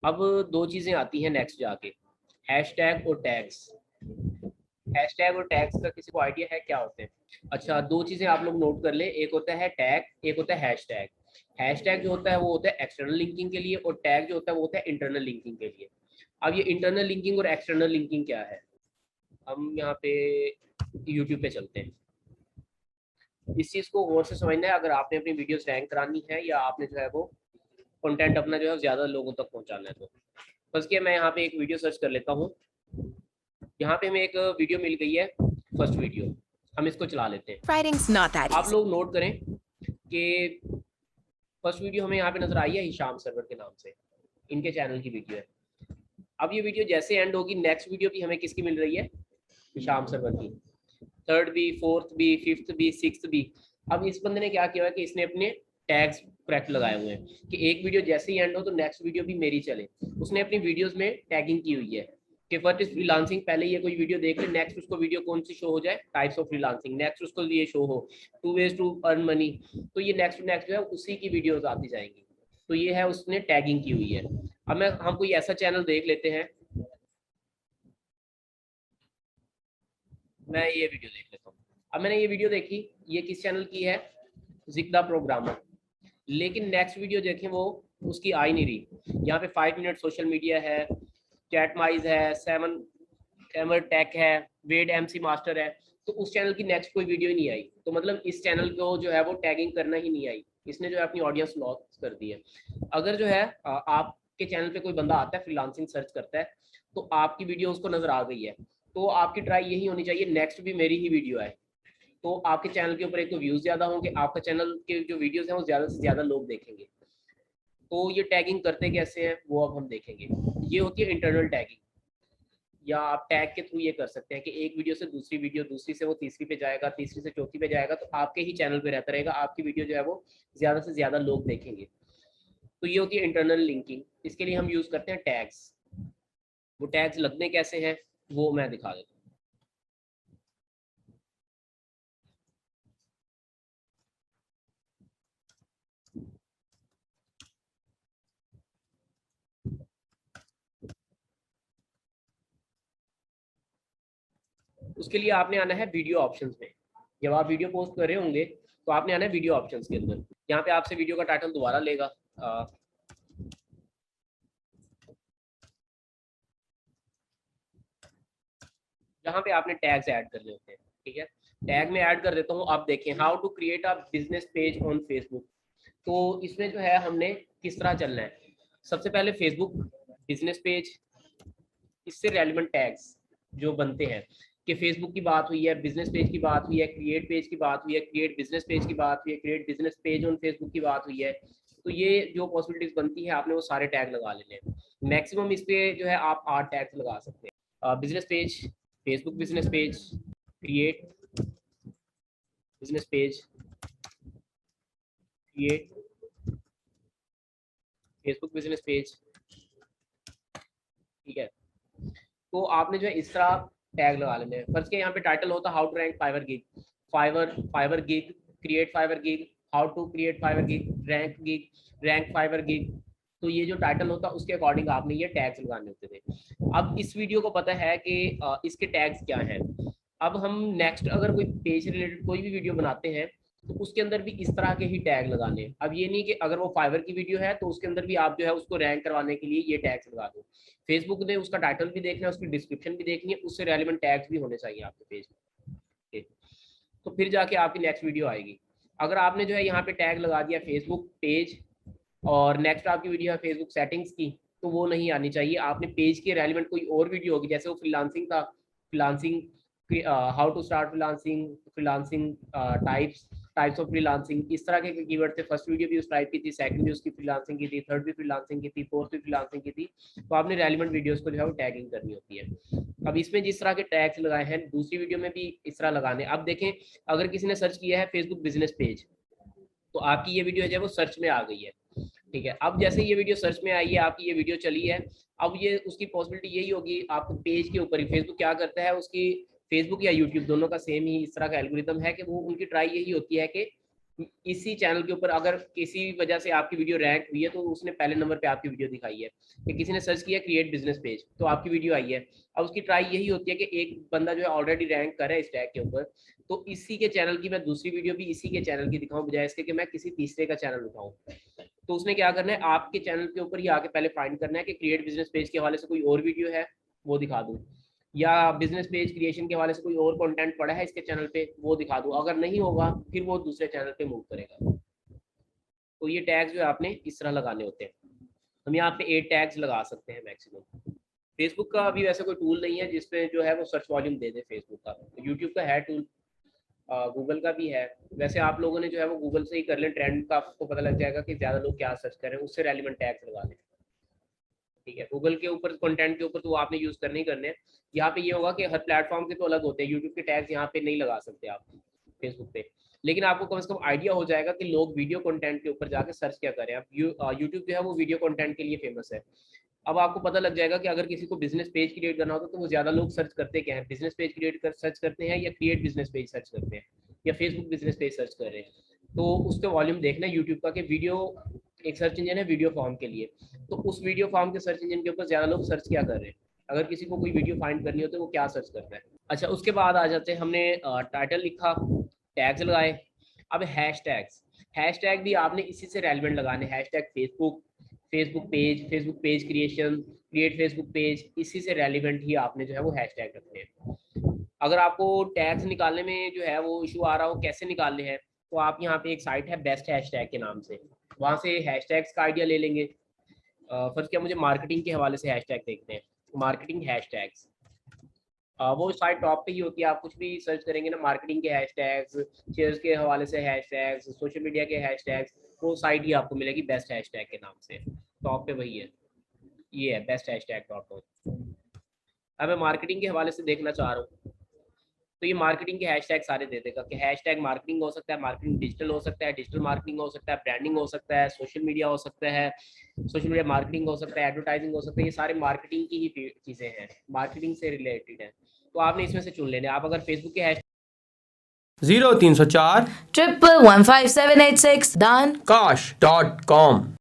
अब दो चीज़ें आती हैं नेक्स्ट जाके, हैशटैग और टैग्स। हैशटैग और टैग्स का किसी को आइडिया है क्या होते हैं? अच्छा, दो चीज़ें आप लोग नोट कर ले, एक होता है टैग, एक होता है हैशटैग। हैशटैग जो होता है वो होता है एक्सटर्नल लिंकिंग के लिए, और टैग जो होता है वो होता है इंटरनल लिंकिंग के लिए। अब ये इंटरनल लिंकिंग और एक्सटर्नल लिंकिंग क्या है, हम यहाँ पे यूट्यूब पे चलते हैं। इस चीज़ को गौर से समझना है, अगर आपने अपनी वीडियोस रैंक करानी है या आपने जो है वो कंटेंट अपना जो है ज़्यादा लोगों तक पहुँचाना है, तो बस कि मैं यहाँ पे एक वीडियो सर्च कर लेता हूँ। यहाँ पे हमें एक वीडियो मिल गई है, फर्स्ट वीडियो, हम इसको चला लेते हैं। Writing's not that आप easy. लोग नोट करें कि फर्स्ट वीडियो हमें यहाँ पे नजर आई है हिशाम सर्वर के नाम से, इनके चैनल की वीडियो है। अब ये वीडियो जैसे एंड होगी, नेक्स्ट वीडियो भी हमें किसकी मिल रही है, हिशाम सर्वर की। थर्ड भी, फोर्थ भी, फिफ्थ भी, सिक्स्थ भी। अब इस बंदे ने क्या किया है कि इसने अपने टैग्स करेक्ट लगाए हुए हैं कि एक वीडियो जैसे ही एंड हो तो नेक्स्ट वीडियो भी मेरी चले। उसने अपनी वीडियोस में टैगिंग की हुई है कि व्हाट इज फ्रीलांसिंग, पहले ये कोई वीडियो देख ले, नेक्स्ट उसको वीडियो कौन सी शो हो जाए, टाइप्स ऑफ फ्रीलांसिंग, नेक्स्ट उसको ये शो हो, 2 ways टू अर्न मनी, तो ये नेक्स्ट नेक्स्ट जो है उसी की वीडियोस आती जाएंगी। तो ये है उसने टैगिंग की हुई है। अब हम कोई ऐसा चैनल देख लेते हैं, मैं ये वीडियो देख लेता हूँ। अब मैंने ये वीडियो देखी, ये किस चैनल की है, जिक्दा प्रोग्रामर। लेकिन नेक्स्ट वीडियो देखें वो उसकी आ ही नहीं रही। यहाँ पे 5 मिनट सोशल मीडिया है, चैटमाइज है, 7 एमर टेक है, वेड एमसी मास्टर है, तो उस चैनल की नेक्स्ट कोई वीडियो ही नहीं आई। तो मतलब इस चैनल को जो है वो टैगिंग करना ही नहीं आई, इसने जो है अपनी ऑडियंस लॉस कर दी है। अगर जो है आपके चैनल पे कोई बंदा आता है फ्रीलांसिंग सर्च करता है, तो आपकी वीडियो उसको नजर आ गई है, तो आपकी ट्राई यही होनी चाहिए नेक्स्ट भी मेरी ही वीडियो आए। तो आपके चैनल के ऊपर एक तो व्यूज ज्यादा होंगे, आपका चैनल के जो वीडियोस हैं वो ज्यादा से ज्यादा लोग देखेंगे। तो ये टैगिंग करते कैसे हैं वो अब हम देखेंगे। ये होती है इंटरनल टैगिंग, या आप टैग के थ्रू ये कर सकते हैं कि एक वीडियो से दूसरी वीडियो, दूसरी से वो तीसरी पे जाएगा, तीसरी से चौथी पे जाएगा, तो आपके ही चैनल पे रहता रहेगा, आपकी वीडियो जो है वो ज्यादा से ज्यादा लोग देखेंगे। तो ये होती है इंटरनल लिंकिंग। इसके लिए हम यूज करते हैं टैग्स। वो टैग्स लगने कैसे हैं वो मैं दिखा देता हूँ। उसके लिए आपने आना है वीडियो ऑप्शंस में। जब आप वीडियो पोस्ट कर रहे होंगे तो आपने आना है वीडियो ऑप्शंस के अंदर। यहाँ पे आपसे वीडियो का टाइटल दोबारा लेगा, जहाँ पे आपने टैग्स ऐड करने होते हैं। ठीक है, टैग में ऐड कर देता हूँ। आप देखें, how to create a business page on Facebook. तो इसमें जो है हमने किस तरह चलना है, सबसे पहले फेसबुक बिजनेस पेज, इससे रेलिवेंट टैग्स जो बनते हैं कि फेसबुक की बात हुई है, बिजनेस पेज की बात हुई है, क्रिएट पेज की बात हुई है, क्रिएट बिजनेस पेज की बात हुई है, create business page on Facebook की बात हुई है। तो ये जो पॉसिबिलिटीज बनती है आपने वो सारे टैग लगा लेने हैं। मैक्सिमम इस पे जो है आप 8 टैग्स लगा सकते हैं। Business page, Facebook business page, create business page, create Facebook business page. ठीक है, तो आपने जो है इस तरह टैग लगा लेने हैं। फर्स्ट के यहाँ पे टाइटल होता है how to rank Fiverr gig, Fiverr Fiverr gig, create Fiverr gig, how to create Fiverr gig, rank Fiverr gig. तो ये जो टाइटल होता है उसके अकॉर्डिंग आपने ये टैग्स लगाने होते थे। अब इस वीडियो को पता है कि इसके टैग्स क्या हैं। अब हम नेक्स्ट अगर कोई पेज रिलेटेड कोई भी वीडियो बनाते हैं तो उसके अंदर भी इस तरह के ही टैग लगाने हैं। अब ये नहीं कि अगर वो फाइवर की वीडियो है तो उसके अंदर भी आप जो है उसको रैंक करवाने के लिए ये टैग्स लगा दो। फेसबुक ने उसका टाइटल भी देखना है, उसकी डिस्क्रिप्शन भी देखनी है, उससे रेलिवेंट टैग्स भी होने चाहिए आपके पेज में। तो फिर जाके आपकी नेक्स्ट वीडियो आएगी। अगर आपने जो है यहाँ पे टैग लगा दिया फेसबुक पेज और नेक्स्ट आपकी वीडियो है फेसबुक सेटिंग्स की, तो वो नहीं आनी चाहिए। आपने पेज के रेलिवेंट कोई और वीडियो होगी, जैसे वो फ्रीलांसिंग था, freelancing how to start freelancing, freelancing types, types of freelancing, इस तरह के कीवर्ड थे। फर्स्ट वीडियो भी उस टाइप की थी, सेकंड भी उसकी फ्रीलांसिंग की थी, थर्ड भी फ्रीलांसिंग की थी, फोर्थ भी फ्रीलांसिंग की थी। तो आपने रेलिवेंट वीडियोस को जो है वो टैगिंग करनी होती है। अब इसमें जिस तरह के टैग्स लगाए हैं दूसरी वीडियो में भी इस तरह लगाने। अब देखें, अगर किसी ने सर्च किया है फेसबुक बिजनेस पेज, तो आपकी ये वीडियो जो है वो सर्च में आ गई है। ठीक है, अब जैसे ये वीडियो सर्च में आई है, आपकी ये वीडियो चली है, अब ये उसकी पॉसिबिलिटी यही होगी, आपको पेज के ऊपर ही फेसबुक क्या करता है, उसकी फेसबुक या यूट्यूब दोनों का सेम ही इस तरह का एल्गोरिथम है कि वो उनकी ट्राई यही होती है कि इसी चैनल के ऊपर अगर किसी वजह से आपकी वीडियो रैंक हुई है तो उसने पहले नंबर पे आपकी वीडियो दिखाई है, कि किसी ने सर्च किया क्रिएट बिजनेस पेज तो आपकी वीडियो आई है। अब उसकी ट्राई यही होती है कि एक बंदा जो है ऑलरेडी रैंक कर रहा है इस टैग के ऊपर, तो इसी के चैनल की मैं दूसरी वीडियो भी इसी के चैनल की दिखाऊं, बजाय इसके कि मैं किसी तीसरे का चैनल उठाऊं। तो उसने क्या करना है, आपके चैनल के ऊपर ही आके पहले फाइंड करना है कि क्रिएट बिजनेस पेज के हवाले से कोई और वीडियो है वो दिखा दूं, या बिजनेस पेज क्रिएशन के हवाले से कोई और कंटेंट पड़ा है इसके चैनल पे वो दिखा दूं। अगर नहीं होगा फिर वो दूसरे चैनल पे मूव करेगा। तो ये टैग्स जो है आपने इस तरह लगाने होते हैं। हम यहाँ पे 8 टैग्स लगा सकते हैं मैक्सिमम। फेसबुक का अभी वैसे कोई टूल नहीं है जिसपे जो है वो सर्च वॉल्यूम दे दे फेसबुक का, तो यूट्यूब का है टूल, गूगल का भी है। वैसे आप लोगों ने जो है वो गूगल से ही कर लें, ट्रेंड का आपको पता लग जाएगा कि ज़्यादा लोग क्या सर्च कर रहे हैं, उससे रेलिवेंट टैग्स लगा लें। ठीक है, गूगल के ऊपर कंटेंट के ऊपर तो आपने यूज़ करने ही करने हैं। यहाँ पे ये होगा कि हर प्लेटफॉर्म के तो अलग होते हैं, यूट्यूब के टैग्स यहाँ पे नहीं लगा सकते आप फेसबुक पे, लेकिन आपको कम से कम आइडिया हो जाएगा कि लोग वीडियो कंटेंट के ऊपर जाके सर्च क्या करें। अब यूट्यूब जो है वो वीडियो कंटेंट के लिए फेमस है। अब आपको पता लग जाएगा कि अगर किसी को बिजनेस पेज क्रिएट करना होता तो वो ज़्यादा लोग सर्च करते क्या है, बिजनेस पेज क्रिएट कर सर्च करते हैं या क्रिएट बिजनेस पेज सर्च करते हैं या फेसबुक बिजनेस पेज सर्च कर रहे हैं। तो उसके वॉल्यूम देखना यूट्यूब का कि वीडियो एक सर्च इंजन है वीडियो फॉर्म के लिए, तो उस वीडियो फॉर्म के सर्च इंजन के ऊपर ज़्यादा लोग सर्च क्या कर रहे हैं। अगर किसी को कोई वीडियो फाइंड करनी हो तो वो क्या सर्च करता है। अच्छा, उसके बाद आ जाते हैं, हमने टाइटल लिखा, टैग्स लगाए। अब हैश टैग भी आपने इसी से रेलिवेंट लगाने, hash tag Facebook, Facebook page creation, create Facebook page, इसी से रेलिवेंट ही आपने जो है वो हैश टैग रखने हैं। अगर आपको टैग्स निकालने में जो है वो इशू आ रहा हो कैसे निकालने हैं, तो आप यहाँ पे एक साइट है बेस्ट हैश टैग के नाम से, वहाँ से हैश टैग्स का आइडिया ले लेंगे। फर्स्ट क्या, मुझे मार्केटिंग के हवाले से हैश टैग देखते हैं, मार्केटिंग हैश टैग्स। वो साइट टॉप पे ही होती है, आप कुछ भी सर्च करेंगे ना मार्केटिंग के हैशटैग्स, शेयर्स के हवाले से हैशटैग्स, सोशल मीडिया के हैशटैग्स, वो साइट ही आपको मिलेगी बेस्ट हैशटैग के नाम से, टॉप पे वही है, ये है बेस्ट हैशटैग डॉट कॉम। अब मैं मार्केटिंग के हवाले से देखना चाह रहा हूँ, तो ये मार्केटिंग के हैशटैग सारे दे देगा कि हैशटैग मार्केटिंग हो सकता है, मार्केटिंग डिजिटल हो सकता है, डिजिटल मार्केटिंग हो सकता है, ब्रांडिंग हो सकता है, सोशल मीडिया हो सकता है, सोशल मीडिया मार्केटिंग हो सकता है, एडवर्टाइजिंग हो सकता है। ये सारे मार्केटिंग की ही चीज़ें हैं, मार्केटिंग से रिलेटेड है, तो आपने इसमें से चुन लेने। आप अगर फेसबुक के हैश 0304 1115786 done kash.com